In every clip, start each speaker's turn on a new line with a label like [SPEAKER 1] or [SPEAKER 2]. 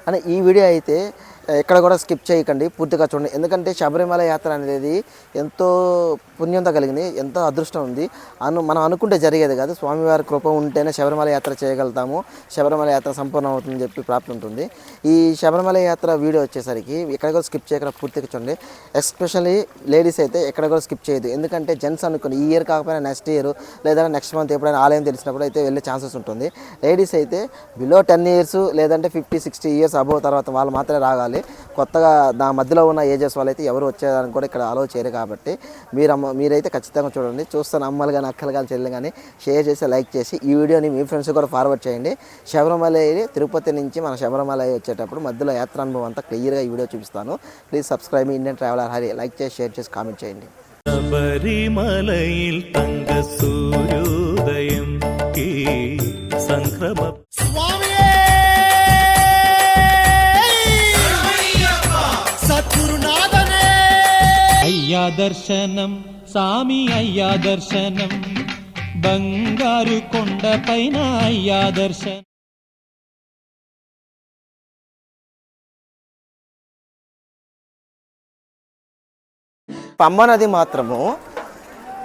[SPEAKER 1] అని ఈ వీడియో అయితే ఎక్కడ కూడా స్కిప్ చేయకండి, పూర్తిగా చూడండి. ఎందుకంటే శబరిమల యాత్ర అనేది ఎంతో పుణ్యంతో కలిగింది, ఎంతో అదృష్టం ఉంది. మనం అనుకుంటే జరిగేది కాదు. స్వామివారి కృప ఉంటేనే శబరిమల యాత్ర చేయగలుగుతాము, శబరిమల యాత్ర సంపూర్ణ అవుతుందని చెప్పి ప్రాప్తి ఉంటుంది. ఈ శబరిమల యాత్ర వీడియో వచ్చేసరికి ఎక్కడ కూడా స్కిప్ చేయకుండా పూర్తిగా చూడండి. ఎస్పెషల్లీ లేడీస్ అయితే ఎక్కడ కూడా స్కిప్ చేయదు. ఎందుకంటే జెంట్స్ అనుకుని ఈ ఇయర్ కాకపోయినా నెక్స్ట్ ఇయర్ లేదా నెక్స్ట్ మంత్ ఎప్పుడైనా ఆలయం తెలిసినప్పుడు అయితే వెళ్ళే ఛాన్సెస్ ఉంటుంది. లేడీస్ అయితే బిలో 10 years లేదంటే 50-60 years అబోవ్ తర్వాత వాళ్ళు మాత్రమే రాగాలి. కొత్తగా నా మధ్యలో ఉన్న ఏజెస్ వాళ్ళైతే ఎవరు వచ్చేదానికి కూడా ఇక్కడ అలో చేయరు. కాబట్టి మీరైతే ఖచ్చితంగా చూడండి. చూస్తున్న అమ్మలు కానీ అక్కలు కానీ చెల్లెలు కానీ షేర్ చేసి లైక్ చేసి ఈ వీడియోని మీ ఫ్రెండ్స్ కూడా ఫార్వర్డ్ చేయండి. శబరిమల తిరుపతి నుంచి మన శబరిమల వచ్చేటప్పుడు మధ్యలో యాత్ర అనుభవం అంతా క్లియర్గా ఈ వీడియో చూపిస్తాను. Please subscribe me Indian traveller Hari. Like చేసి షేర్ చేసి కామెంట్ చేయండి.
[SPEAKER 2] శబరిమలയിൽ തങ്ക സൂര്യോദയം ഈ സംക്രമ
[SPEAKER 3] అయ్యా దర్శనం సామి అయ్యా దర్శనం బంగారు కొండపైన అయ్యా దర్శనం.
[SPEAKER 1] పంబా నది మాత్రము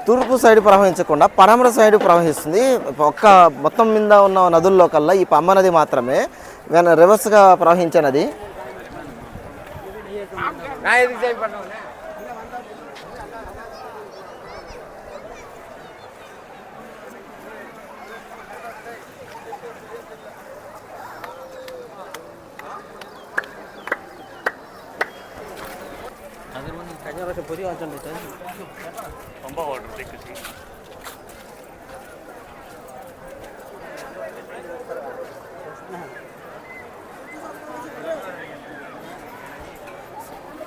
[SPEAKER 1] తూర్పు సైడ్ ప్రవహించకుండా పడమర సైడ్ ప్రవహిస్తుంది. మొత్తం మీద ఉన్న నదుల్లో కల్లా ఈ పంబా నది మాత్రమే రివర్స్గా ప్రవహించే నది.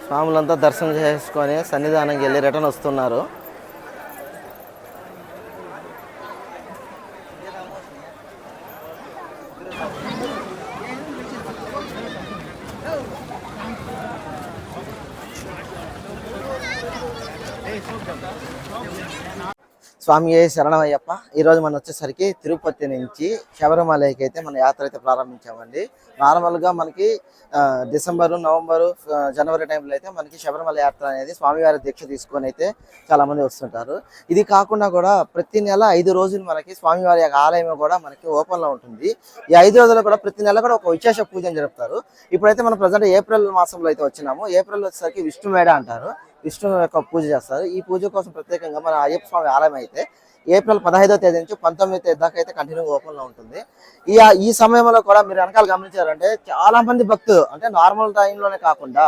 [SPEAKER 1] స్వాములంతా దర్శనం చేసుకొని సన్నిధానంకి వెళ్ళి రిటర్న్ వస్తున్నారు. స్వామి శరణమయ్యప్ప. ఈరోజు మనం వచ్చేసరికి తిరుపతి నుంచి శబరిమలకి అయితే మన యాత్ర అయితే ప్రారంభించామండి. నార్మల్గా మనకి డిసెంబరు, నవంబరు, జనవరి టైంలో అయితే మనకి శబరిమల యాత్ర అనేది స్వామివారి దీక్ష తీసుకొని అయితే చాలామంది వస్తుంటారు. ఇది కాకుండా కూడా ప్రతి నెల 5 రోజులు మనకి స్వామివారి యొక్క ఆలయం కూడా మనకి ఓపెన్లో ఉంటుంది. ఈ 5 రోజులు కూడా ప్రతి నెల కూడా ఒక విశేష పూజను జరుపుతారు. ఇప్పుడైతే మనం ప్రజెంట్ ఏప్రిల్ మాసంలో అయితే వచ్చినాము. ఏప్రిల్ వచ్చేసరికి విష్ణుమేడ అంటారు, విష్ణు యొక్క పూజ చేస్తారు. ఈ పూజ కోసం ప్రత్యేకంగా మన అయ్యప్ప స్వామి ఆలయం అయితే ఏప్రిల్ 15వ తేదీ నుంచి 19వ తేదీ దాకా అయితే కంటిన్యూగా ఓపెన్లో ఉంటుంది. ఈ సమయంలో కూడా మీరు వెనకాల గమనించారంటే చాలా మంది భక్తులు, అంటే నార్మల్ టైంలోనే కాకుండా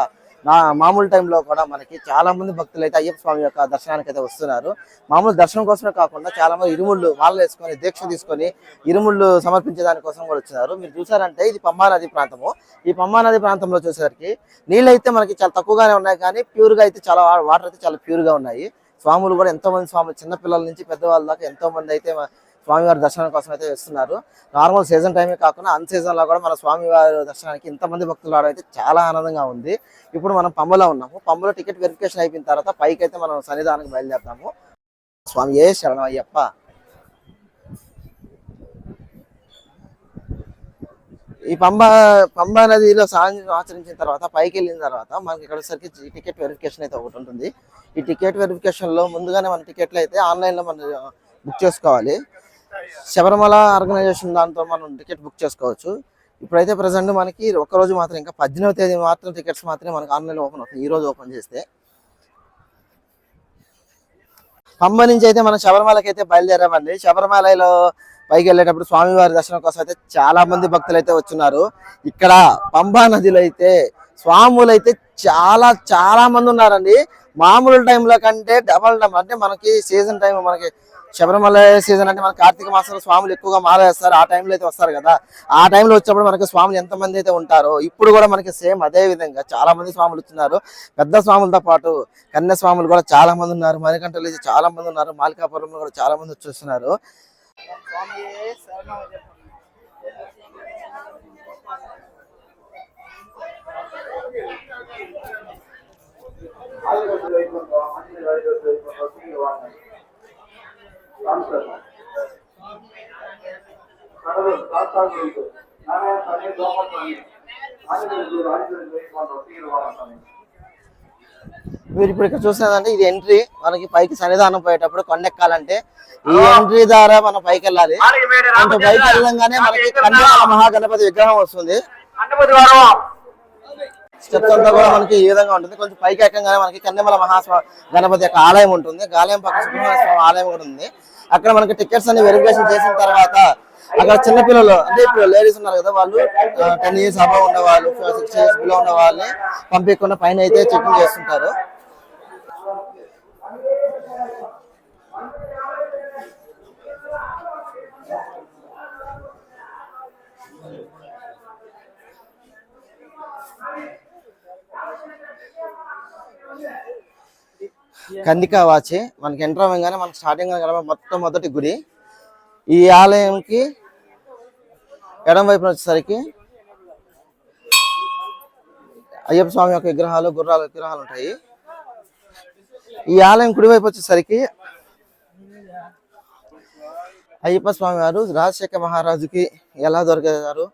[SPEAKER 1] మామూలు టైంలో కూడా మనకి చాలా మంది భక్తులు అయితే అయ్యప్ప స్వామి యొక్క దర్శనానికి అయితే వస్తున్నారు. మామూలు దర్శనం కోసమే కాకుండా చాలా మంది ఇరుముళ్ళు మాలలు వేసుకొని దీక్ష తీసుకొని ఇరుముళ్ళు సమర్పించే దానికోసం కూడా వచ్చినారు. మీరు చూసారంటే ఇది పంబా నది ప్రాంతము. ఈ పంబా నది ప్రాంతంలో చూసేసరికి నీళ్ళు అయితే మనకి చాలా తక్కువగానే ఉన్నాయి, కానీ ప్యూర్గా అయితే చాలా వాటర్ అయితే చాలా ప్యూర్గా ఉన్నాయి. స్వాములు కూడా ఎంతో మంది స్వాములు, చిన్నపిల్లల నుంచి పెద్దవాళ్ళ దాకా ఎంతో మంది అయితే స్వామివారి దర్శనం కోసం అయితే వస్తున్నారు. నార్మల్ సీజన్ టైమే కాకుండా అన్ సీజన్లో కూడా మన స్వామివారి దర్శనానికి ఇంతమంది భక్తులు రావడం అయితే చాలా ఆనందంగా ఉంది. ఇప్పుడు మనం పంబలో ఉన్నాము. పంబలో టికెట్ వెరిఫికేషన్ అయిపోయిన తర్వాత పైకి అయితే మనం సన్నిధానానికి బయలుదేరుతాము. స్వామి శరణం అయ్యప్ప. ఈ పంబా నదిలో సాయంత్రం ఆచరించిన తర్వాత పైకి వెళ్ళిన తర్వాత మనకి ఇక్కడ వచ్చేసరికి టికెట్ వెరిఫికేషన్ అయితే ఒకటి ఉంటుంది. ఈ టికెట్ వెరిఫికేషన్లో ముందుగానే మన టికెట్లు అయితే ఆన్లైన్లో మనం బుక్ చేసుకోవాలి. శబరిమల ఆర్గనైజేషన్ దాంతో మనం టికెట్ బుక్ చేసుకోవచ్చు. ఇప్పుడైతే ప్రజెంట్ మనకి ఒక్కరోజు మాత్రం, ఇంకా 18వ తేదీ మాత్రం టికెట్స్ మాత్రమే మనకి ఆన్లైన్లో ఓపెన్ అవుతుంది. ఈరోజు ఓపెన్ చేస్తే పంబ నుంచి అయితే మనం శబరిమలకి అయితే బయలుదేరామండి. శబరిమలలో పైకి వెళ్ళేటప్పుడు స్వామివారి దర్శనం కోసం అయితే చాలా మంది భక్తులు అయితే వచ్చున్నారు. ఇక్కడ పంబా నదిలో అయితే స్వాములు అయితే చాలా మంది ఉన్నారండి. మామూలు టైంలో కంటే డబల్ టైం, అంటే మనకి సీజన్ టైం, మనకి శబరిమల సీజన్ అంటే మనకి కార్తీక మాసంలో స్వాములు ఎక్కువగా మాల వేస్తారు. ఆ టైంలో అయితే వస్తారు కదా, ఆ టైంలో వచ్చినప్పుడు మనకి స్వాములు ఎంతమంది అయితే ఉంటారో ఇప్పుడు కూడా మనకి సేమ్ అదే విధంగా చాలా మంది స్వాములు వచ్చినారు. పెద్ద స్వాములతో పాటు కన్య స్వాములు కూడా చాలా మంది ఉన్నారు. మణికంఠలు చాలా మంది ఉన్నారు. మాలికాపురంలో కూడా చాలా మంది వచ్చేస్తున్నారు. మీరు ఇప్పుడు ఇక్కడ చూస్తున్నారంటే ఇది ఎంట్రీ. మనకి పైకి సన్నిధానం పోయేటప్పుడు కొండెక్కాలంటే ఈ ఎంట్రీ ద్వారా మనం పైకి వెళ్ళాలి. కొంచెం పైకి వెళ్ళంగానే మనకి కన్యమాల మహాగణపతి విగ్రహం వస్తుంది. స్టెప్స్ అంతా కూడా మనకి ఈ విధంగా ఉంటుంది. కొంచెం పైకి ఎక్కగానే మనకి కన్యమాల గణపతి యొక్క ఆలయం ఉంటుంది. ఆలయం పక్కన సుబ్రహ్మణ్య స్వామి ఆలయం కూడా ఉంది. అక్కడ మనకి టికెట్స్ అన్ని వెరిఫికేషన్ చేసిన తర్వాత అక్కడ చిన్నపిల్లలు అంటే ఇప్పుడు లేడీస్ ఉన్నారు కదా, వాళ్ళు 10 years అబవ్ ఉన్న వాళ్ళు, 6 years బిలో ఉన్న వాళ్ళని పంపించకుండా పైన అయితే చెకింగ్ చేస్తుంటారు. కందికా వాచి మనకి ఎంటర్ అవ్వగానే మనకి స్టార్టింగ్ మొత్తం మొదటి గుడి. ఈ ఆలయంకి ఎడం వైపున వచ్చేసరికి అయ్యప్ప స్వామి యొక్క విగ్రహాలు, గుర్రాల విగ్రహాలు ఉంటాయి. ఈ ఆలయం కుడివైపు వచ్చేసరికి అయ్యప్ప స్వామి వారు రాజశేఖర మహారాజుకి ఎలా దొరికారు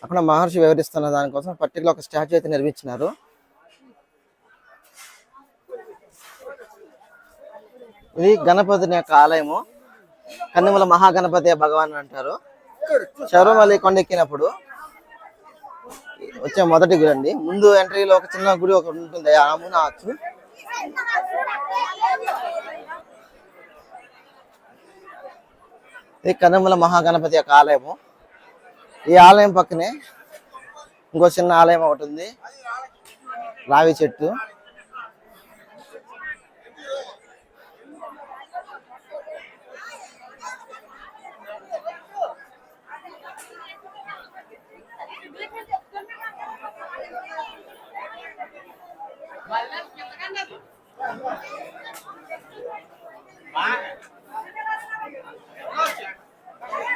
[SPEAKER 1] అక్కడ మహర్షి వివరిస్తున్న దానికోసం పర్టికులర్ ఒక స్టాచ్యూ అయితే నిర్మించినారు. ఇది గణపతిని యొక్క ఆలయము. కన్యమల మహాగణపతి భగవాన్ అంటారు. శబరిమల కొండ ఎక్కినప్పుడు వచ్చే మొదటి గుడి అండి. ముందు ఎంట్రీలో ఒక చిన్న గుడి ఒకటి ఉంటుంది, ఆమున ఆచు. ఇది కన్యమల మహాగణపతి యొక్క ఆలయము. ఈ ఆలయం పక్కనే ఇంకో చిన్న ఆలయం ఒకటి ఉంది, రావి చెట్టు.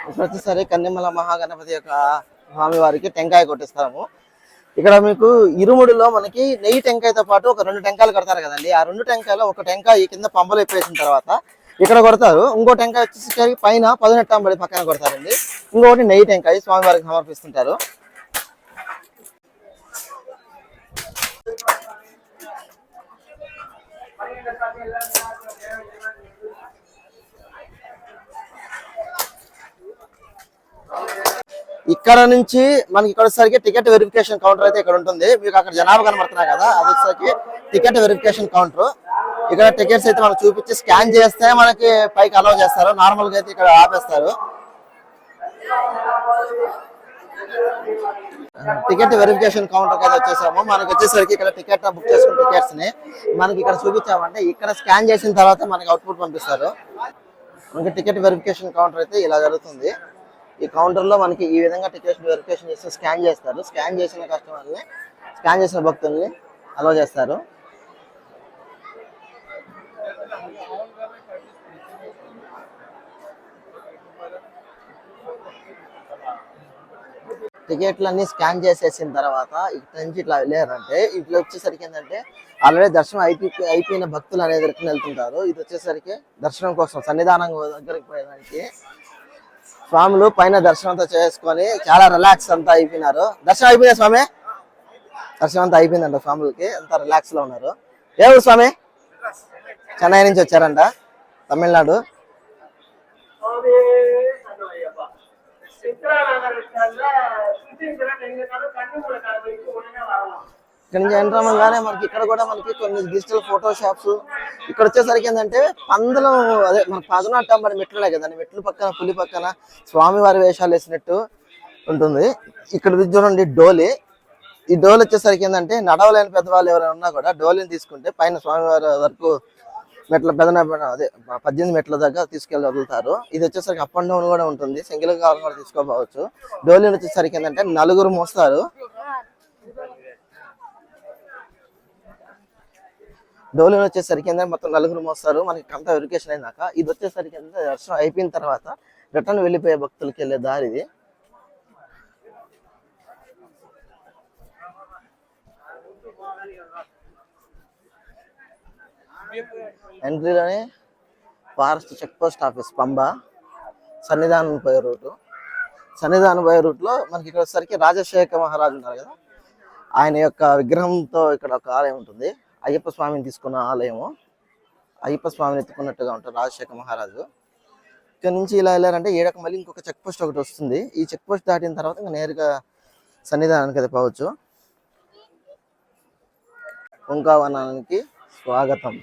[SPEAKER 1] ఇప్పుడు వచ్చేసరి కన్యమల మహాగణపతి యొక్క స్వామి వారికి టెంకాయ కొట్టిస్తాము. ఇక్కడ మీకు ఇరుముడిలో మనకి నెయ్యి టెంకాయతో పాటు ఒక 2 టెంకాయలు కడతారు కదండి. ఆ 2 టెంకాయలు ఒక టెంకాయ కింద పంబలు ఎప్పేసిన తర్వాత ఇక్కడ కొడతారు. ఇంకో టెంకాయ వచ్చేసరికి పైన 18 బడి పక్కన కొడతారండి. ఇంకొకటి నెయ్యి టెంకాయ స్వామి వారికి సమర్పిస్తుంటారు. ఇక్కడ నుంచి మనకి ఇక్కడ వచ్చేసరికి టికెట్ వెరిఫికేషన్ కౌంటర్ అయితే ఇక్కడ ఉంటుంది. మీకు అక్కడ జనాభా కనబడుతున్నాయి కదా, అది వచ్చేసరికి టికెట్ వెరిఫికేషన్ కౌంటర్. ఇక్కడ టికెట్స్ అయితే మనకు చూపించి స్కాన్ చేస్తే మనకి పైకి అలౌ చేస్తారు. నార్మల్ గా అయితే ఇక్కడ ఆపేస్తారు. టికెట్ వెరిఫికేషన్ కౌంటర్ అయితే వచ్చేసాము. మనకి వచ్చేసరికి ఇక్కడ టికెట్ బుక్ చేసుకున్న టికెట్స్ ని మనకి ఇక్కడ చూపించామంటే ఇక్కడ స్కాన్ చేసిన తర్వాత మనకి అవుట్పుట్ పంపిస్తారు. మనకి టికెట్ వెరిఫికేషన్ కౌంటర్ అయితే ఇలా జరుగుతుంది. ఈ కౌంటర్ లో మనకి ఈ విధంగా టికెట్ వెరిఫికేషన్ చేస్తే స్కాన్ చేస్తారు. స్కాన్ చేసిన కస్టమర్ని, స్కాన్ చేసిన భక్తుల్ని అలౌ చేస్తారు. టికెట్లన్నీ స్కాన్ చేసేసిన తర్వాత ఇక్కడ నుంచి ఇట్లా వెళ్ళారంటే ఇట్లా వచ్చేసరికి ఏంటంటే ఆల్రెడీ దర్శనం అయిపోయిన భక్తులు అనేది దగ్గరికి వెళ్తుంటారు. ఇది వచ్చేసరికి దర్శనం కోసం సన్నిధానం దగ్గరికి పోయేదానికి స్వాములు పైన దర్శనం అంతా చేసుకొని చాలా రిలాక్స్ అంతా అయిపోయినారు. దర్శనం అయిపోయిందా స్వామి? దర్శనం అంతా అయిపోయిందంట. స్వాములకి అంతా రిలాక్స్ లో ఉన్నారు. ఏ ఊరు స్వామి? చెన్నై నుంచి వచ్చారంట, తమిళనాడు. ఇక్కడ నుంచి ఎంటర్ అవ్వగానే మనకి ఇక్కడ కూడా మనకి కొన్ని డిజిటల్ ఫోటో షాప్స్. ఇక్కడ వచ్చేసరికి ఏంటంటే పందులు, అదే మన 18 మెట్లులే కదండి, మెట్లు పక్కన పులి పక్కన స్వామివారి వేషాలు వేసినట్టు ఉంటుంది. ఇక్కడ చూడండి డోలి. ఈ డోలి వచ్చేసరికి ఏంటంటే నడవలేని పెద్దవాళ్ళు ఎవరైనా ఉన్నా కూడా డోలిని తీసుకుంటే పైన స్వామివారి వరకు మెట్ల అదే 18 మెట్ల దగ్గర తీసుకెళ్ళి వదులుతారు. ఇది వచ్చేసరికి అప్ అండ్ డౌన్ కూడా ఉంటుంది, సింగిల్ గా కూడా తీసుకోవచ్చు. డోలిని వచ్చేసరికి ఏంటంటే 4 మోస్తారు. డోలిని వచ్చేసరికి ఏంటంటే మొత్తం 4 మోస్తారు. మనకి అంత వెరిఫికేషన్ అయినాక ఇది వచ్చేసరికి ఏంటంటే దర్శనం అయిపోయిన తర్వాత రిటర్న్ వెళ్ళిపోయే భక్తులకి వెళ్ళే దారి ఇది. ఎంట్రీలోనే forest check post office Pamba, Sannidhanam పోయే రూటు. సన్నిధానం పోయే రూట్లో మనకి ఇక్కడ వచ్చేసరికి రాజశేఖర మహారాజు ఉన్నారు కదా, ఆయన యొక్క విగ్రహంతో ఇక్కడ ఒక ఆలయం ఉంటుంది. అయ్యప్ప స్వామిని తీసుకున్న ఆలయము. అయ్యప్ప స్వామిని ఎత్తుకున్నట్టుగా ఉంటారు రాజశేఖర మహారాజు. ఇక్కడ నుంచి ఇలా వెళ్ళారంటే ఏడక మళ్ళీ ఇంకొక చెక్ పోస్ట్ ఒకటి వస్తుంది. ఈ చెక్ పోస్ట్ దాటిన తర్వాత ఇంకా నేరుగా సన్నిధానానికి అది పోవచ్చు. ఓంకావనానికి స్వాగతం.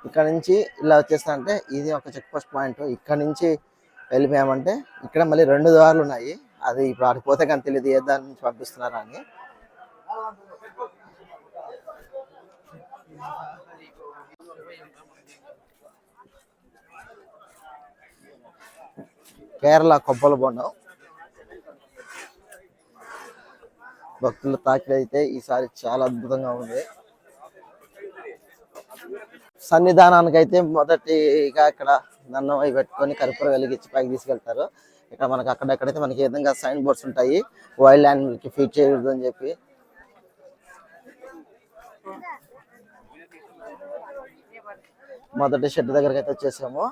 [SPEAKER 1] ఇక్కడ నుంచి ఇలా వచ్చేస్తా అంటే ఇది ఒక చెక్ పోస్ట్ పాయింట్. ఇక్కడ నుంచి వెళ్ళిపోయామంటే ఇక్కడ మళ్ళీ 2 దారులు ఉన్నాయి. అది ఇప్పుడు ఆడికి పోతే కానీ తెలియదు ఏ దారి నుంచి పంపిస్తున్నారా అని. కేరళ కొబ్బరి బొండం భక్తుల తాకిడి అయితే ఈసారి చాలా అద్భుతంగా ఉంది. సన్నిధానానికి అయితే మొదటిగా ఇక్కడ దండం అవి పెట్టుకొని కర్పూరం వెలిగించి పైకి తీసుకెళ్తారు. ఇక్కడ మనకి అక్కడెక్కడైతే మనకి ఏ విధంగా సైన్ బోర్డ్స్ ఉంటాయి, వైల్డ్ యానిమల్ కి ఫీడ్ చేయకూడదు అని చెప్పి. మొదటి షెడ్ దగ్గరికి అయితే వచ్చేసాము.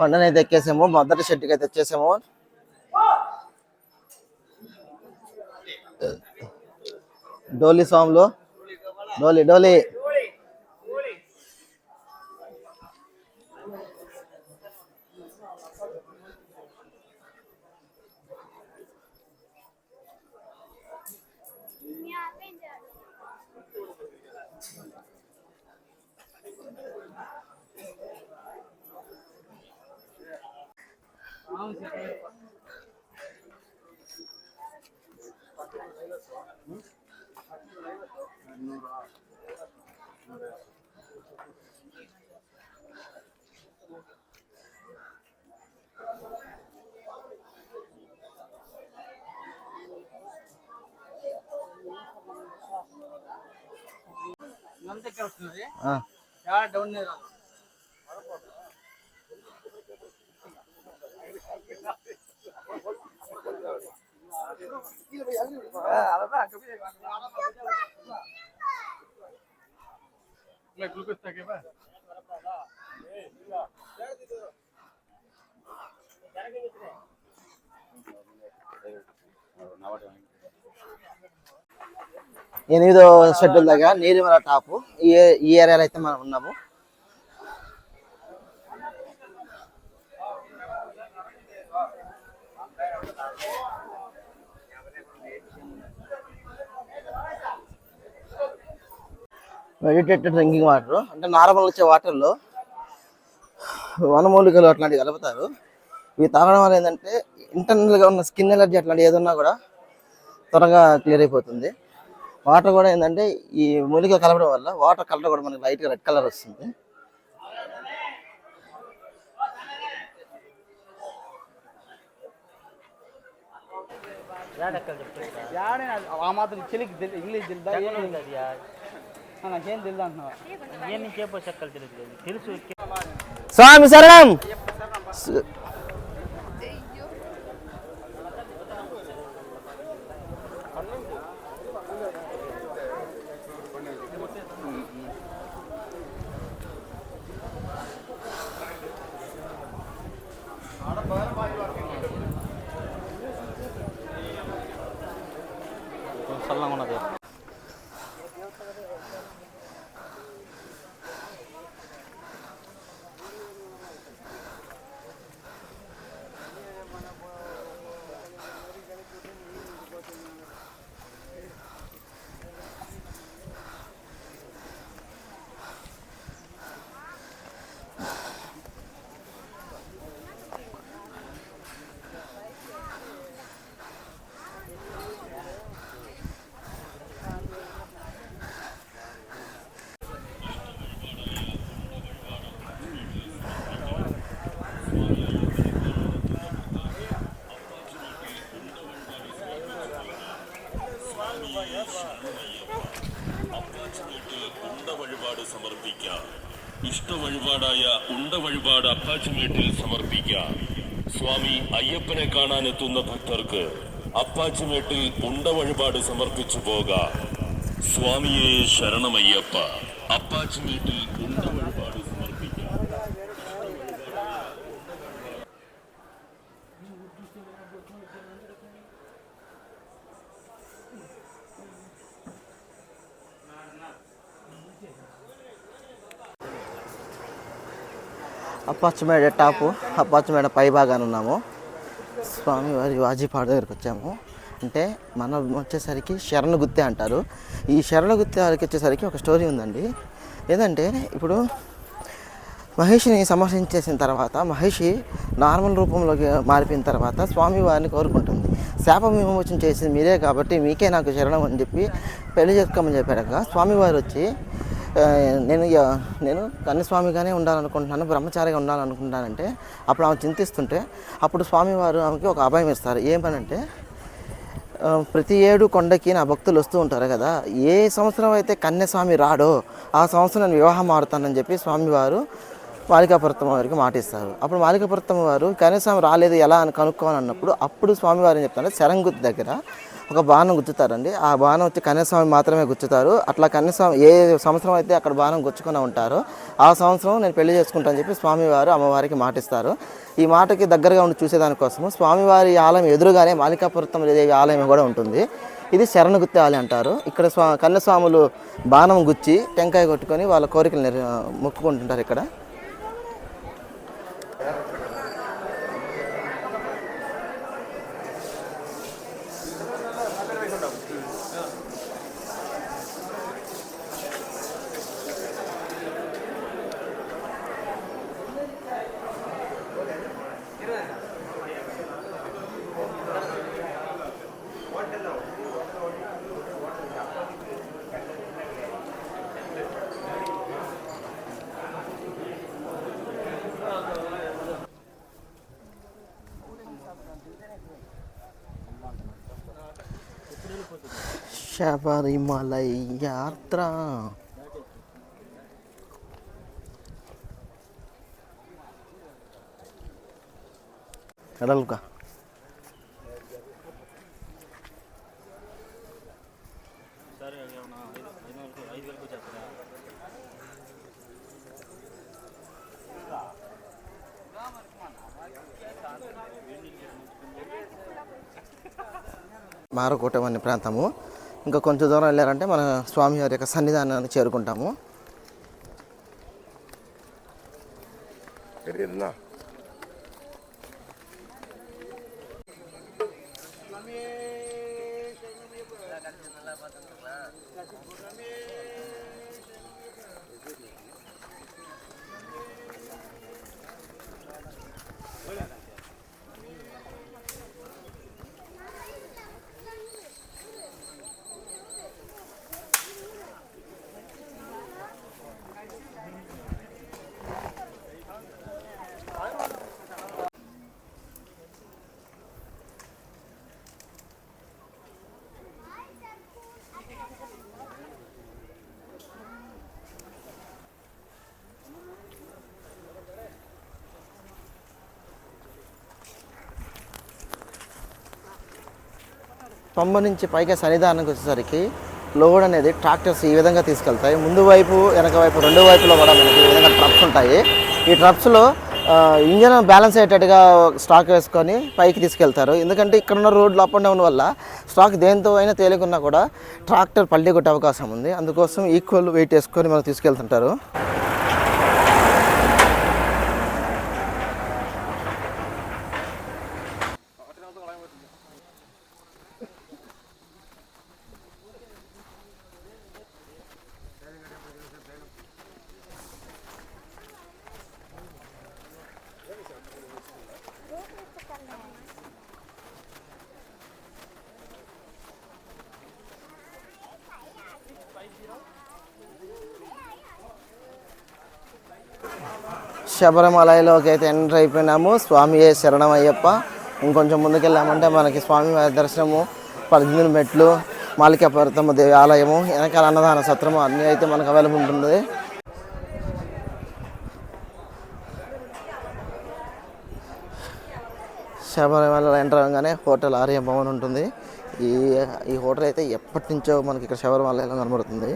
[SPEAKER 1] కొండనైతే ఎక్కేసాము. మొదటి షెడ్కి అయితే వచ్చేసాము. డోలీ స్వాములు డోలీ డోలీ ఎనిమిదో షెడ్యూల్ దగ్గర నీలిమల టాపు. ఈ ఏరియాలో అయితే మనం ఉన్నాము. మెడిటేటెడ్ డ్రింకింగ్ వాటర్ అంటే నార్మల్ వచ్చే వాటర్లో వనమూలికలు అట్లాంటివి కలుపుతారు. ఇవి తాగడం వల్ల ఏంటంటే ఇంటర్నల్గా ఉన్న స్కిన్ ఎలర్జీ అట్లాంటివి ఏదన్నా కూడా త్వరగా క్లియర్ అయిపోతుంది. వాటర్ కూడా ఏంటంటే ఈ మూలిక కలపడం వల్ల వాటర్ కలర్ కూడా మనకి లైట్గా రెడ్ కలర్ వస్తుంది. స్వామి శరణం.
[SPEAKER 4] ഉണ്ട വഴിപാട് സമർപ്പിക്കാം. ഇഷ്ട വഴിപാടായ ഉണ്ട വഴിപാട് അപ്പാച്ചിമേട്ടിൽ സമർപ്പിക്കാം. സ്വാമി അയ്യപ്പനെ കാണാനെത്തുന്ന ഭക്തർക്ക് അപ്പാച്ചിമേട്ടിൽ ഉണ്ട വഴിപാട് സമർപ്പിച്ചു പോകാം. സ്വാമിയെ ശരണമയ്യപ്പ. അപ്പാച്ചിമേട്ടിൽ ഉണ്ട വഴിപാട് സമർപ്പിക്കാം.
[SPEAKER 1] అప్పాచిమేడ టాపు అప్పాచిమేడ పై భాగాన ఉన్నాము. స్వామివారి వాజీపాడు దగ్గరికి వచ్చాము. అంటే మనం వచ్చేసరికి శరణగుత్తి అంటారు. ఈ శరణగుత్తి వారికి వచ్చేసరికి ఒక స్టోరీ ఉందండి. ఏదంటే ఇప్పుడు మహిషిని సంహరించేసిన తర్వాత మహిషి నార్మల్ రూపంలోకి మారిపోయిన తర్వాత స్వామివారిని కోరుకుంటుంది. శాప విమోచన చేసింది మీరే కాబట్టి మీకే నాకు శరణం అని చెప్పి పెళ్లి చేసుకోమని చెప్పాక స్వామివారు వచ్చి నేను కన్యస్వామిగానే ఉండాలనుకుంటున్నాను, బ్రహ్మచారిగా ఉండాలనుకుంటున్నానంటే అప్పుడు ఆమె చింతిస్తుంటే అప్పుడు స్వామివారు ఆమెకి ఒక అభయం ఇస్తారు. ఏమనంటే ప్రతి ఏడు కొండకి నా భక్తులు వస్తూ ఉంటారు కదా, ఏ సంవత్సరం అయితే కన్యస్వామి రాడో ఆ సంవత్సరం నేను వివాహం ఆడుతానని చెప్పి స్వామివారు మాలికాపురత్తం వారికి మాటిస్తారు. అప్పుడు మాలికాపురత్తం వారు కన్యస్వామి రాలేదు ఎలా అని కనుక్కోవాలన్నప్పుడు అప్పుడు స్వామివారు ఏం చెప్తారంటే శరంగుత్తి దగ్గర ఒక బాణం గుచ్చుతారండి. ఆ బాణం వచ్చి కన్యస్వామి మాత్రమే గుచ్చుతారు. అట్లా కన్యస్వామి ఏ సంవత్సరం అయితే అక్కడ బాణం గుచ్చుకుని ఉంటారో ఆ సంవత్సరం నేను పెళ్లి చేసుకుంటానని చెప్పి స్వామివారు అమ్మవారికి మాటిస్తారు. ఈ మాటకి దగ్గరగా ఉండి చూసేదానికోసము స్వామివారి ఆలయం ఎదురుగానే మాలికాపురత్తం దేవి ఆలయం కూడా ఉంటుంది. ఇది శరణగుత్తి ఆలయం అంటారు. ఇక్కడ కన్యస్వాములు బాణం గుచ్చి టెంకాయ కొట్టుకొని వాళ్ళ కోరికలు మొక్కుకుంటుంటారు ఇక్కడ. శబరిమలై యాత్ర ఎడలుగా మారకోటం అనే ప్రాంతము. ఇంకా కొంచెం దూరం వెళ్ళారంటే మన స్వామివారి యొక్క సన్నిధానాన్ని చేరుకుంటాము. పంబ నుంచి పైగా సన్నిధానానికి వచ్చేసరికి లోడ్ అనేది ట్రాక్టర్స్ ఈ విధంగా తీసుకెళ్తాయి. ముందు వైపు వెనక వైపు రెండు వైపులో కూడా మనకి ఈ విధంగా ట్రప్స్ ఉంటాయి. ఈ ట్రప్స్లో ఇంజన్ బ్యాలెన్స్ అయ్యేటట్టుగా స్టాక్ వేసుకొని పైకి తీసుకెళ్తారు. ఎందుకంటే ఇక్కడ ఉన్న రోడ్లు అప్ అండ్ డౌన్ వల్ల స్టాక్ దేంతో అయినా తేలికున్నా కూడా ట్రాక్టర్ పల్టీ కొట్టే అవకాశం ఉంది. అందుకోసం ఈక్వల్ వెయిట్ వేసుకొని మనం తీసుకెళ్తుంటారు. శబరిమలైలోకి అయితే ఎంటర్ అయిపోయినాము. స్వామియే శరణమయ్యప్ప. ఇంకొంచెం ముందుకెళ్ళామంటే మనకి స్వామివారి దర్శనము, 18 మెట్లు, మాలికాపురతమ్మ దేవి ఆలయము, వెనకాల అన్నదాన సత్రము అన్నీ అయితే మనకు అవైలబుల్ ఉంటుంది. శబరిమల ఎంటర్ అవగానే హోటల్ ఆర్య భవన్ ఉంటుంది. ఈ హోటల్ అయితే ఎప్పటి నుంచో మనకి ఇక్కడ శబరిమలలో కనబడుతుంది.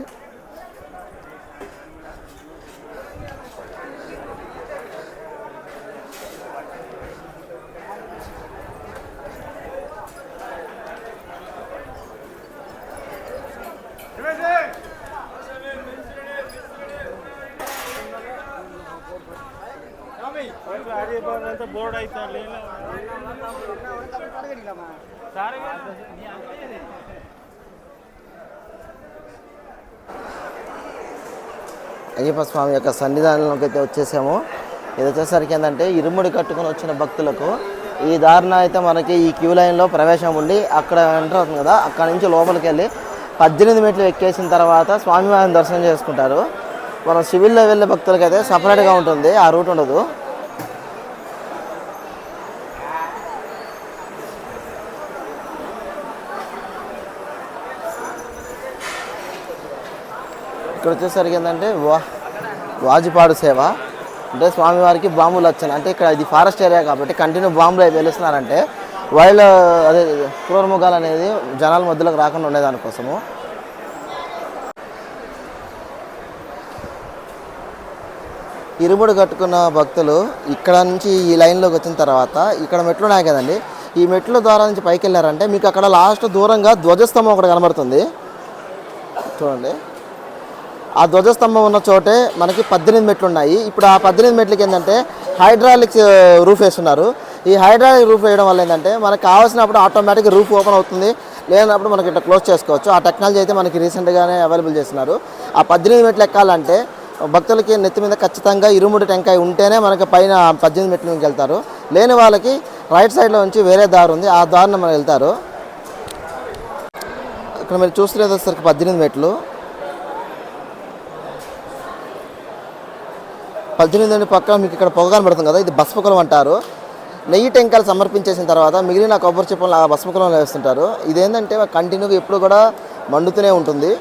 [SPEAKER 1] అయ్యప్ప స్వామి యొక్క సన్నిధానంలోకి అయితే వచ్చేసాము. ఇది వచ్చేసరికి ఏంటంటే ఇరుముడి కట్టుకొని వచ్చిన భక్తులకు ఈ దారిన అయితే మనకి ఈ క్యూ లైన్లో ప్రవేశం ఉండి అక్కడ ఎంటర్ అవుతుంది కదా, అక్కడ నుంచి లోపలికి వెళ్ళి 18 మెట్లు ఎక్కేసిన తర్వాత స్వామివారిని దర్శనం చేసుకుంటారు. మనం సివిల్లో వెళ్ళే భక్తులకైతే సపరేట్గా ఉంటుంది, ఆ రూట్ ఉండదు. ఇక్కడ వచ్చేసరికి ఏంటంటే వాజిపాడు సేవ అంటే స్వామివారికి బాంబులు వచ్చాను. అంటే ఇక్కడ ఇది ఫారెస్ట్ ఏరియా కాబట్టి కంటిన్యూ బాంబులు అయితే వెలుస్తున్నారంటే వైల్డ్ అదే క్రూరమృగాలు అనేది జనాల మధ్యలోకి రాకుండా ఉండేదానికోసము. ఇరుముడు కట్టుకున్న భక్తులు ఇక్కడ నుంచి ఈ లైన్లోకి వచ్చిన తర్వాత ఇక్కడ మెట్లు ఉన్నాయి కదండి, ఈ మెట్ల ద్వారా నుంచి పైకి వెళ్ళారంటే మీకు అక్కడ లాస్ట్ దూరంగా ధ్వజస్తంభం ఒకటి కనబడుతుంది చూడండి. ఆ ధ్వజస్తంభం ఉన్న చోటే మనకి 18 మెట్లు ఉన్నాయి. ఇప్పుడు ఆ 18 మెట్లకి ఏంటంటే హైడ్రాలిక్ రూఫ్ వేస్తున్నారు. ఈ హైడ్రాలిక్ రూఫ్ వేయడం వల్ల ఏంటంటే మనకు కావాల్సినప్పుడు ఆటోమేటిక్గా రూఫ్ ఓపెన్ అవుతుంది, లేనప్పుడు మనకి ఇట్లా క్లోజ్ చేసుకోవచ్చు. ఆ టెక్నాలజీ అయితే మనకి రీసెంట్గానే అవైలబుల్ చేస్తున్నారు. ఆ 18 మెట్లు ఎక్కాలంటే భక్తులకి నెత్తి మీద ఖచ్చితంగా ఇరుముడి టెంకాయ ఉంటేనే మనకి పైన 18 మెట్ల నుంచి వెళ్తారు. లేని వాళ్ళకి రైట్ సైడ్లో నుంచి వేరే దారి ఉంది, ఆ దారిని మనం వెళ్తారు. ఇక్కడ మీరు చూస్తున్నది వచ్చేసరికి 18 మెట్లు. 18 పక్కన మీకు ఇక్కడ పొగ కనబడుతుంది కదా, ఇది భస్మకులం అంటారు. నెయ్యి టెంకాయలు సమర్పించేసిన తర్వాత మిగిలిన కొబ్బరి చిప్పలు ఆ భస్మకులంలో వేస్తుంటారు. ఇదేంటంటే కంటిన్యూగా ఎప్పుడు కూడా మండుతూనే ఉంటుంది.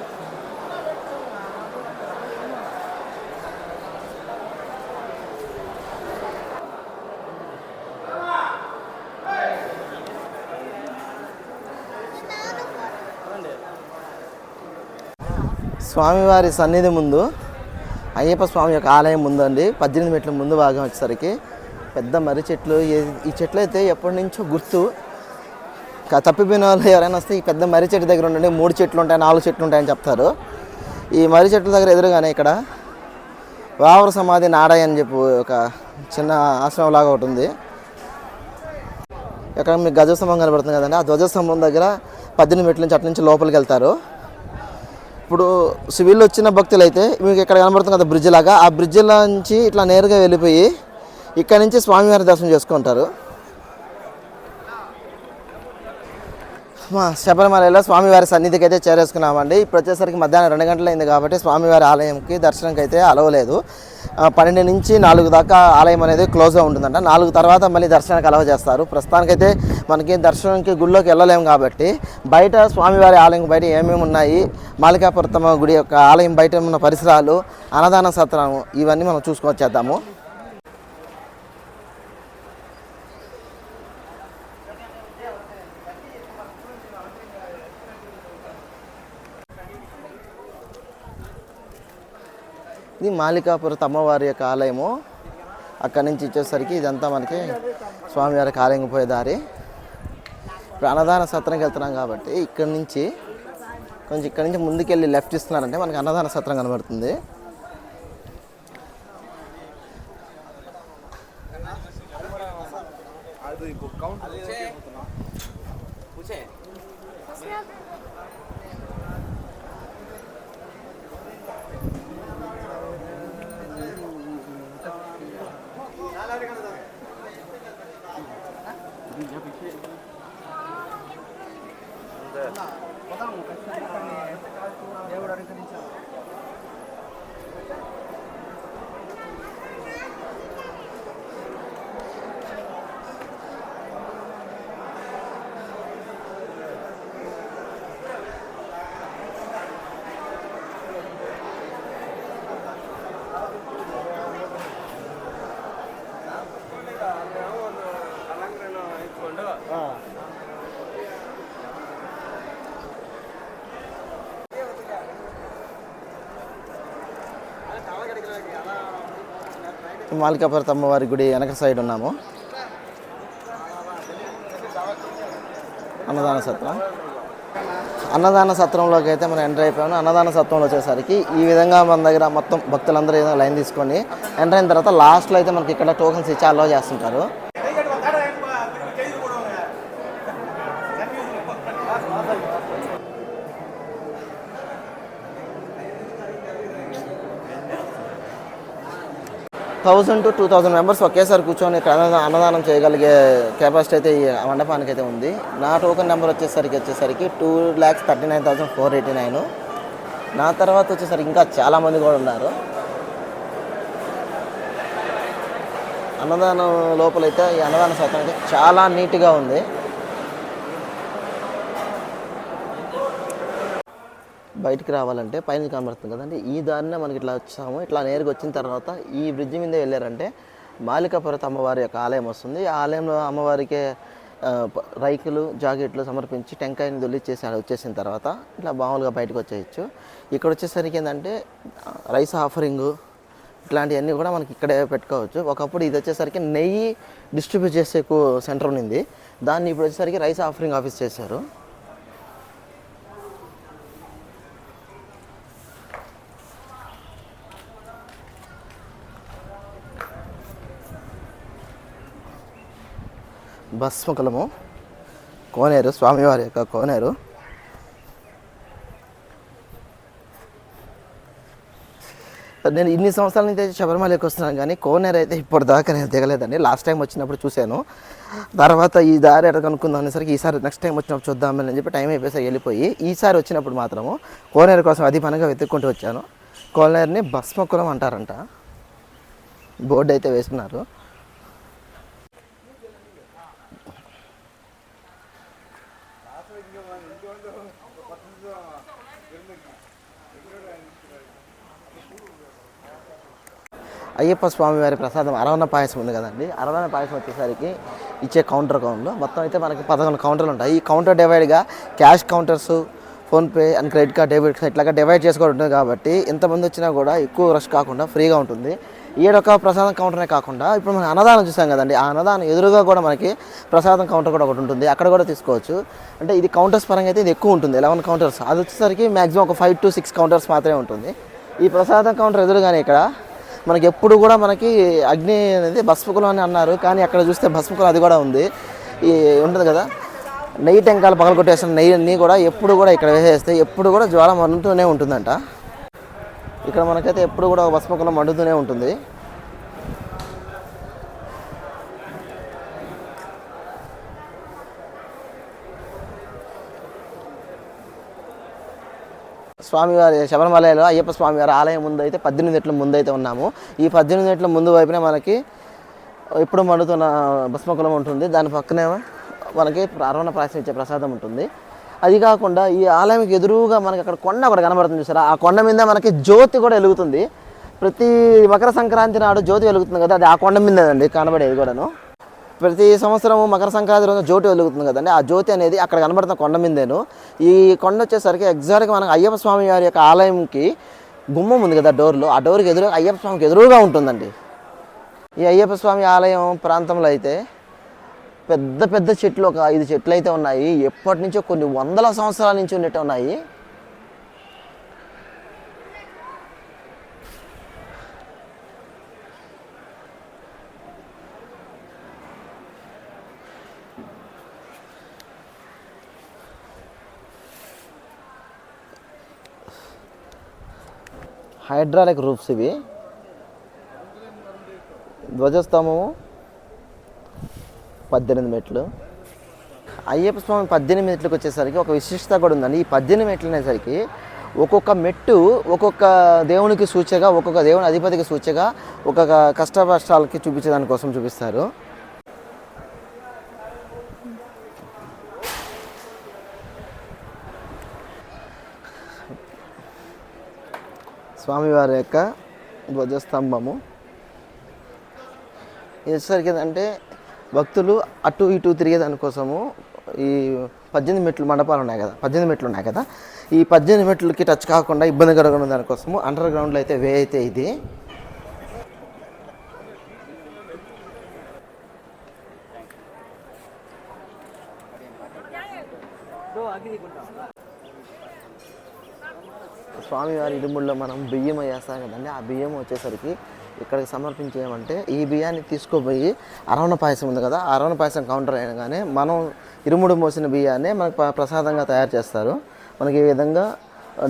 [SPEAKER 1] స్వామివారి సన్నిధి ముందు అయ్యప్ప స్వామి యొక్క ఆలయం ముందండి. 18 మెట్ల ముందు భాగం వచ్చేసరికి పెద్ద మర్రి చెట్లు. ఈ చెట్లు అయితే ఎప్పటి నుంచో గుర్తు. తప్పిపోయిన వాళ్ళు ఎవరైనా వస్తే ఈ పెద్ద మర్రి చెట్టు దగ్గర ఉండండి, 3 చెట్లు ఉంటాయి 4 చెట్లు ఉంటాయని చెప్తారు. ఈ మర్రి చెట్ల దగ్గర ఎదురుగానే ఇక్కడ వావర సమాధి నాడయ్య అని చెప్పి ఒక చిన్న ఆశ్రమం లాగా ఒకటి ఉంది. ఇక్కడ మీకు ధ్వజస్తంభం కనబడుతుంది కదండి, ఆ ధ్వజస్తంభం దగ్గర 18 మెట్ల నుంచి అటు నుంచి లోపలికి వెళ్తారు. ఇప్పుడు సివిల్ వచ్చిన భక్తులు అయితే మీకు ఇక్కడ కనబడుతుంది కదా బ్రిడ్జ్ లాగా, ఆ బ్రిడ్జ్ నుంచి ఇట్లా నేరుగా వెళ్ళిపోయి ఇక్కడ నుంచి స్వామివారి దర్శనం చేసుకుంటారు. శబరిమలలో స్వామివారి సన్నిధికి అయితే చేరేసుకున్నామండి. ఇప్పుడు వచ్చేసరికి మధ్యాహ్నం 2 గంటలు అయింది కాబట్టి స్వామివారి ఆలయంకి దర్శనంకి అయితే అలవలేదు. 12 నుంచి 4 దాకా ఆలయం అనేది క్లోజ్గా ఉంటుందంట. 4 తర్వాత మళ్ళీ దర్శనానికి అలవ చేస్తారు. ప్రస్తుతానికైతే మనకి దర్శనానికి గుళ్ళోకి వెళ్ళలేము కాబట్టి బయట స్వామివారి ఆలయం బయట ఏమేమి ఉన్నాయి, మాలికాపురతమ్మ గుడి యొక్క ఆలయం బయట ఉన్న పరిసరాలు, అన్నదాన సత్రం ఇవన్నీ మనం చూసుకొచ్చేద్దాము. ఇది మాలికాపురతమ్మ అమ్మవారి యొక్క ఆలయము. అక్కడి నుంచి ఇచ్చేసరికి ఇదంతా మనకి స్వామివారికి ఆలయం పోయే దారి. ఇప్పుడు అన్నదాన సత్రంకి వెళ్తున్నాం కాబట్టి ఇక్కడి నుంచి ముందుకెళ్ళి లెఫ్ట్ ఇస్తున్నారంటే మనకి అన్నదాన సత్రం కనబడుతుంది. మాలికాపురత అమ్మవారి గుడి వెనక సైడ్ ఉన్నాము. అన్నదాన సత్రంలోకి అయితే మనం ఎంటర్ అయిపోయాము. అన్నదాన సత్రంలో వచ్చేసరికి ఈ విధంగా మన దగ్గర మొత్తం భక్తులందరూ ఏదో లైన్ తీసుకొని ఎంటర్ అయిన తర్వాత లాస్ట్లో అయితే మనకి ఇక్కడ టోకన్స్ ఇచ్చి అలౌ చేస్తుంటారు. థౌజండ్ to 2000 మెంబర్స్ ఒకేసారి కూర్చొని ఇక్కడ అన్నదానం చేయగలిగే కెపాసిటీ అయితే ఈ మండపానికి అయితే ఉంది. నా టోకెన్ నెంబర్ వచ్చేసరికి 2,39,489. నా తర్వాత వచ్చేసరికి ఇంకా చాలామంది కూడా ఉన్నారు. అన్నదానం లోపలైతే ఈ అన్నదాన సత్రం అయితే చాలా నీట్గా ఉంది. బయటికి రావాలంటే పైన కనబడుతుంది కదండి, ఈ దారినే మనకి ఇట్లా వచ్చాము. ఇట్లా నేరుగా వచ్చిన తర్వాత ఈ బ్రిడ్జి మీద వెళ్ళారంటే మాలికాపురత అమ్మవారి యొక్క ఆలయం వస్తుంది. ఆ ఆలయంలో అమ్మవారికి రైకులు జాకెట్లు సమర్పించి టెంకాయని దొల్లిచ్చేసి వచ్చేసిన తర్వాత ఇట్లా మామూలుగా బయటకు వచ్చేయచ్చు. ఇక్కడ వచ్చేసరికి ఏంటంటే రైస్ ఆఫరింగు ఇట్లాంటివన్నీ కూడా మనకి ఇక్కడే పెట్టుకోవచ్చు. ఒకప్పుడు ఇది వచ్చేసరికి నెయ్యి డిస్ట్రిబ్యూట్ చేసే సెంటర్ ఉంది, దాన్ని ఇప్పుడు వచ్చేసరికి రైస్ ఆఫరింగ్ ఆఫీస్ చేశారు. భస్మకులము కోనేరు, స్వామివారి యొక్క కోనేరు. నేను ఇన్ని సంవత్సరాల నుంచి అయితే శబరిమలకి వస్తున్నాను, కానీ కోనేరు అయితే ఇప్పుడు దాకా నేను దిగలేదండి. లాస్ట్ టైం వచ్చినప్పుడు చూశాను, తర్వాత ఈ దారి ఎక్కడ కనుక్కుందాం అనేసరికి ఈసారి నెక్స్ట్ టైం వచ్చినప్పుడు చూద్దామని చెప్పి టైం అయిపోయి వెళ్ళిపోయి ఈసారి వచ్చినప్పుడు మాత్రము కోనేరు కోసం అది పనిగా వెతుక్కుంటూ వచ్చాను. కోనేరుని భస్మకులం అంటారంట, బోర్డు అయితే వేసుకున్నారు. అయ్యప్ప స్వామి వారి ప్రసాదం అరవణ పాయసం ఉంది కదండి, అరవణ పాయసం వచ్చేసరికి ఇచ్చే కౌంటర్లో మొత్తం అయితే మనకి 11 కౌంటర్లు ఉంటాయి. ఈ కౌంటర్ డివైడ్గా cash counters, PhonePe and credit card, debit card ఇట్లాగా డివైడ్ చేసుకోవడం ఉంటుంది. కాబట్టి ఎంతమంది వచ్చినా కూడా ఎక్కువ రష్ కాకుండా ఫ్రీగా ఉంటుంది. ఈడొక ప్రసాదం కౌంటరే కాకుండా ఇప్పుడు మనం అన్నదానం చూసాం కదండి, ఆ అన్నదానం ఎదురుగా కూడా మనకి ప్రసాదం కౌంటర్ కూడా ఒకటి ఉంటుంది, అక్కడ కూడా తీసుకోవచ్చు. అంటే ఇది కౌంటర్స్ పరంగా అయితే ఇది ఎక్కువ ఉంటుంది, 11 కౌంటర్స్. అది వచ్చేసరికి మ్యాక్సిమం ఒక 5 to 6 కౌంటర్స్ మాత్రమే ఉంటుంది. ఈ ప్రసాదం కౌంటర్ ఎదురుగానే ఇక్కడ మనకి ఎప్పుడు కూడా మనకి అగ్ని అనేది భస్మకులం అని అన్నారు, కానీ అక్కడ చూస్తే భస్మకులం అది కూడా ఉంది. ఈ ఉంటుంది కదా నెయ్యి టెంకాయలు పగల కొట్టేసిన నెయ్యిని కూడా ఎప్పుడు కూడా ఇక్కడ వేసేస్తే ఎప్పుడు కూడా జ్వాల మండుతూనే ఉంటుందంట. ఇక్కడ మనకైతే ఎప్పుడు కూడా భస్మకులం మండుతూనే ఉంటుంది. స్వామివారి శబరిమలలో అయ్యప్ప స్వామివారి ఆలయం ముందు అయితే 18 మెట్ల ముందు అయితే ఉన్నాము. ఈ 18 మెట్ల ముందు వైపునే మనకి ఎప్పుడు మండుతున్న భస్మకులం ఉంటుంది, దాని పక్కనే మనకి అరవణ పాయసం ఇచ్చే ప్రసాదం ఉంటుంది. అది కాకుండా ఈ ఆలయంకి ఎదురుగా మనకి అక్కడ కొండ ఒకటి కనబడుతుంది చూసారా, ఆ కొండ మీద మనకి జ్యోతి కూడా వెలుగుతుంది. ప్రతి మకర సంక్రాంతి నాడు జ్యోతి వెలుగుతుంది కదా, అది ఆ కొండ మీద అండి కనబడేది కూడాను. ప్రతి సంవత్సరం మకర సంక్రాంతి రోజు జ్యోతి వెలుగుతుంది కదండి, ఆ జ్యోతి అనేది అక్కడ కనబడుతున్న కొండ మీదేను. ఈ కొండ వచ్చేసరికి ఎగ్జాక్ట్గా మనకు అయ్యప్ప స్వామి వారి యొక్క ఆలయంకి గుమ్మం ఉంది కదా, డోర్లో, ఆ డోర్కి ఎదురుగా అయ్యప్ప స్వామికి ఎదురుగా ఉంటుందండి. ఈ అయ్యప్ప స్వామి ఆలయం ప్రాంతంలో అయితే పెద్ద పెద్ద చెట్లు, ఒక 5 చెట్లు అయితే ఉన్నాయి. ఎప్పటి నుంచో కొన్ని వందల సంవత్సరాల నుంచి ఉన్నట్టు ఉన్నాయి. హైడ్రాలిక్ రూఫ్స్ ఇవి. ధ్వజస్తంభము 18 మెట్లు. అయ్యప్ప స్వామి 18 మెట్లకు వచ్చేసరికి ఒక విశిష్టత కూడా ఉందండి. ఈ 18 మెట్లు అనేసరికి ఒక్కొక్క మెట్టు ఒక్కొక్క దేవునికి సూచగా, ఒక్కొక్క దేవుని అధిపతికి సూచగా, ఒక్కొక్క కష్టాలకి చూపించేదాని కోసం చూపిస్తారు. స్వామివారి యొక్క ధ్వజస్తంభము వచ్చేసరికి ఏంటంటే భక్తులు అటు ఇటు తిరిగేదానికోసము ఈ 18 మెట్లు మండపాలు ఉన్నాయి కదా, 18 మెట్లు ఉన్నాయి కదా, ఈ 18 మెట్లకి టచ్ కాకుండా ఇబ్బంది కలగడం దానికోసము అండర్ గ్రౌండ్లో అయితే వే అయితే ఇది. స్వామివారి ఇరుముల్లో మనం బియ్యం వేస్తాం కదండి, ఆ బియ్యం వచ్చేసరికి ఇక్కడికి సమర్పించేయమంటే ఈ బియ్యాన్ని తీసుకుపోయి అరవణ పాయసం ఉంది కదా, అరవణ పాయసం కౌంటర్ అయినగానే మనం ఇరుముడు మోసిన బియ్యాన్ని మనకు ప్రసాదంగా తయారు చేస్తారు. మనకి ఈ విధంగా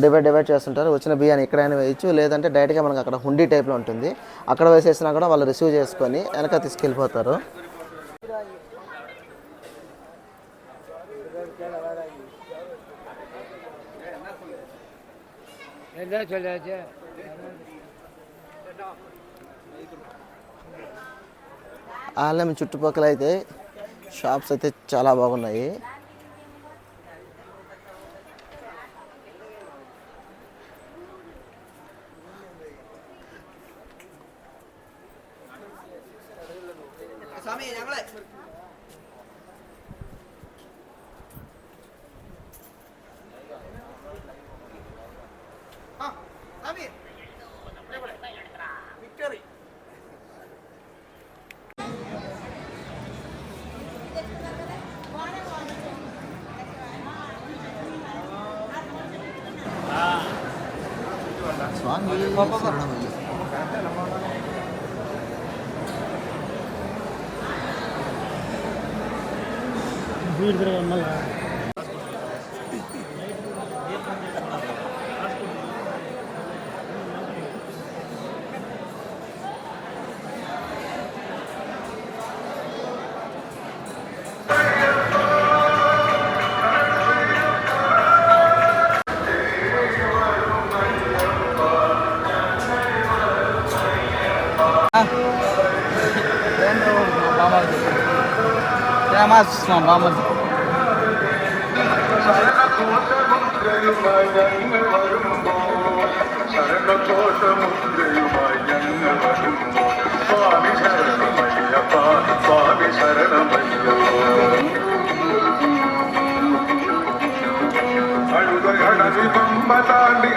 [SPEAKER 1] డివైడ్ చేస్తుంటారు. వచ్చిన బియ్యాన్ని ఎక్కడైనా వేయచ్చు, లేదంటే డైరెక్ట్గా మనకు అక్కడ హుండీ టైప్లో ఉంటుంది, అక్కడ వేసేసినా కూడా వాళ్ళు రిసీవ్ చేసుకొని వెనక తీసుకెళ్ళిపోతారు. ఆలయం చుట్టుపక్కల అయితే షాప్స్ అయితే చాలా బాగున్నాయి.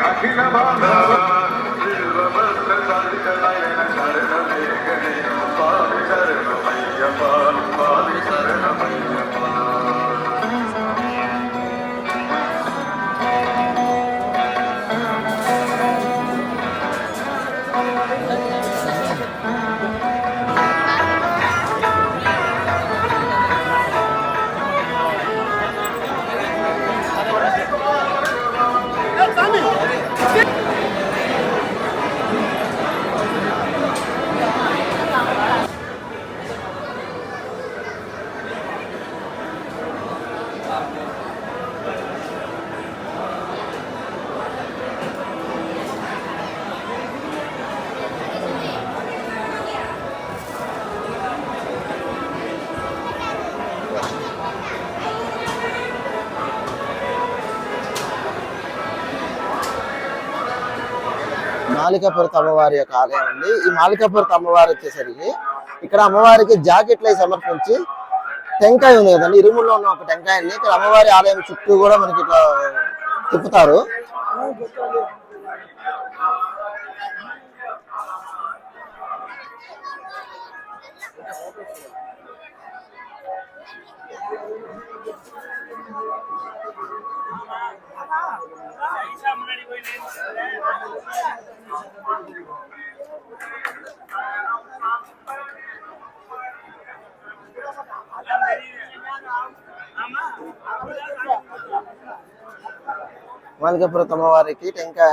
[SPEAKER 5] అఖిల బాంధవ స్వామి శరణమయ్యప్ప స్వామి శరణమయ్యప్ప.
[SPEAKER 1] మాలికాపురత అమ్మవారి యొక్క ఆలయం అండి. ఈ మాలికాపురత అమ్మవారు వచ్చేసరికి ఇక్కడ అమ్మవారికి జాకెట్లు సమర్పించి టెంకాయ ఉంది కదండి, ఇరుముల్లో ఉన్న ఒక టెంకాయని ఇక్కడ అమ్మవారి ఆలయం చుట్టూ కూడా మనకి ఇట్లా తిప్పుతారు. మాలికాపురత అమ్మవారికి టెంకాయ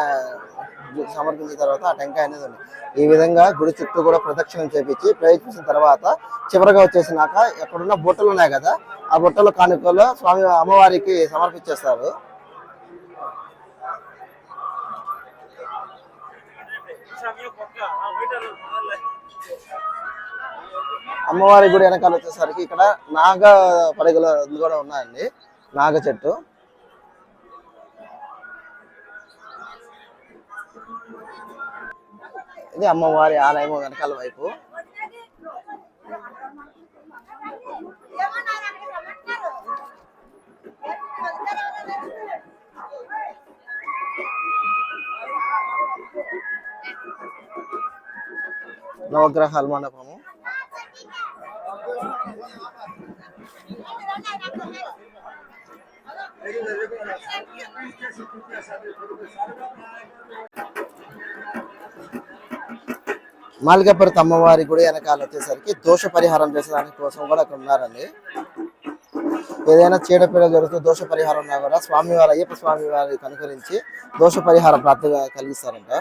[SPEAKER 1] సమర్పించిన తర్వాత ఆ టెంకాయ అనేది ఉంది. ఈ విధంగా గుడి చుట్టూ కూడా ప్రదక్షిణం చేపించి ప్రయత్నించిన తర్వాత చివరిగా వచ్చేసినాక ఎక్కడున్న బుట్టలు ఉన్నాయి కదా, ఆ బుట్టలు కానుకలు స్వామి అమ్మవారికి సమర్పించేస్తారు. అమ్మవారి గుడి వెనకాల వచ్చేసరికి ఇక్కడ నాగ పడగలు కూడా ఉన్నాయండి, నాగ చెట్టు. ఇది అమ్మవారి ఆలయం వెనకాల వైపు. నవగ్రహాల మండపము. మాలికపర్తి అమ్మవారి గుడి వెనకాల వచ్చేసరికి దోష పరిహారం చేసేదాని కోసం కూడా అక్కడ ఉన్నారండి. ఏదైనా చీడపీడ జరుగుతూ దోష పరిహారం ఉన్నా కూడా స్వామివారి అయ్యప్ప స్వామి వారికి అనుకరించి దోష పరిహార ప్రాప్తిగా కలిగిస్తారంట.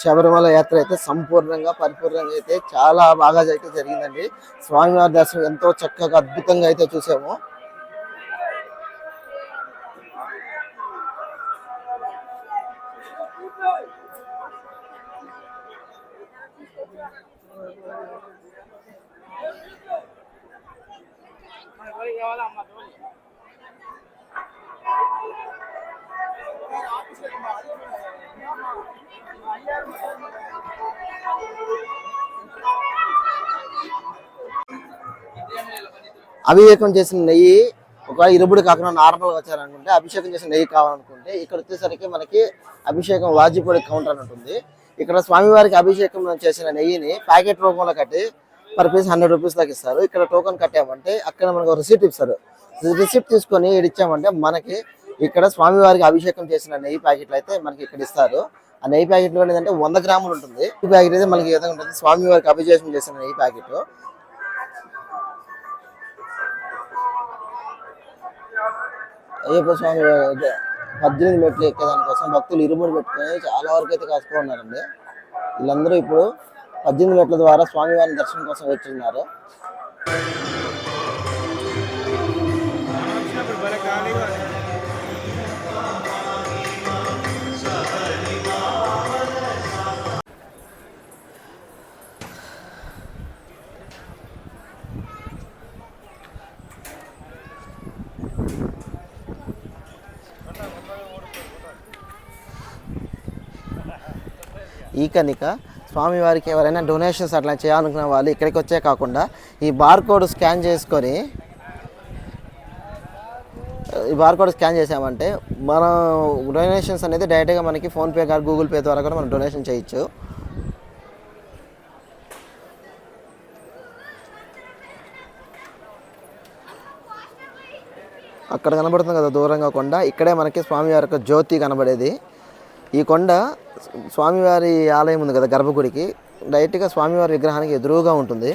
[SPEAKER 1] శబరిమల యాత్ర అయితే సంపూర్ణంగా పరిపూర్ణంగా అయితే చాలా బాగా అయితే జరిగిందండి. స్వామివారి దర్శనం ఎంతో చక్కగా అద్భుతంగా అయితే చూసాము. అభిషేకం చేసిన నెయ్యి ఒక ఇరుబుడు కాకుండా నార్మల్గా వచ్చారనుకుంటే, అభిషేకం చేసిన నెయ్యి కావాలనుకుంటే ఇక్కడ వచ్చేసరికి మనకి అభిషేకం వాజిపొడి కౌంటర్ అని ఉంటుంది. ఇక్కడ స్వామివారికి అభిషేకం చేసిన నెయ్యిని ప్యాకెట్ రూపంలో కట్టి పర్ పీస్ 100 రూపీస్ దాకా ఇస్తారు. ఇక్కడ టోకెన్ కట్టామంటే అక్కడ మనకు రిసిప్ట్ ఇస్తారు. రిసిప్ట్ తీసుకొని ఇచ్చామంటే మనకి ఇక్కడ స్వామివారికి అభిషేకం చేసిన నెయ్యి ప్యాకెట్లు అయితే మనకి ఇక్కడ ఇస్తారు. ఆ నెయ్యి ప్యాకెట్లో ఏంటంటే 100 గ్రాములు ఉంటుంది. ఈ ప్యాకెట్ అయితే మనకి ఏదైనా ఉంటుంది స్వామివారికి అభిషేకం చేసిన నెయ్యి ప్యాకెట్. అయ్యప్ప స్వామి 18 మెట్లు ఎక్కేదానికోసం భక్తులు ఇరుముడు పెట్టుకొని చాలా వరకు అయితే కాసుకొని ఉన్నారండి. వీళ్ళందరూ ఇప్పుడు 18 మెట్ల ద్వారా స్వామివారిని దర్శనం కోసం వచ్చిన్నారు. ఈ కనుక స్వామివారికి ఎవరైనా డొనేషన్స్ అట్లా చేయాలనుకున్న వాళ్ళు ఇక్కడికి వచ్చే కాకుండా ఈ బార్కోడ్ స్కాన్ చేసుకొని చేసామంటే మనం డొనేషన్స్ అనేది డైరెక్ట్గా మనకి ఫోన్పే కానీ గూగుల్ పే ద్వారా కూడా మనం డొనేషన్ చేయొచ్చు. అక్కడ కనబడుతుంది కదా దూరంగా కొండ, ఇక్కడే మనకి స్వామివారి యొక్క జ్యోతి కనబడేది. ఈ కొండ స్వామివారి ఆలయం ఉంది కదా గర్భగుడికి డైరెక్ట్గా స్వామివారి విగ్రహానికి ఎదురుగా ఉంటుంది.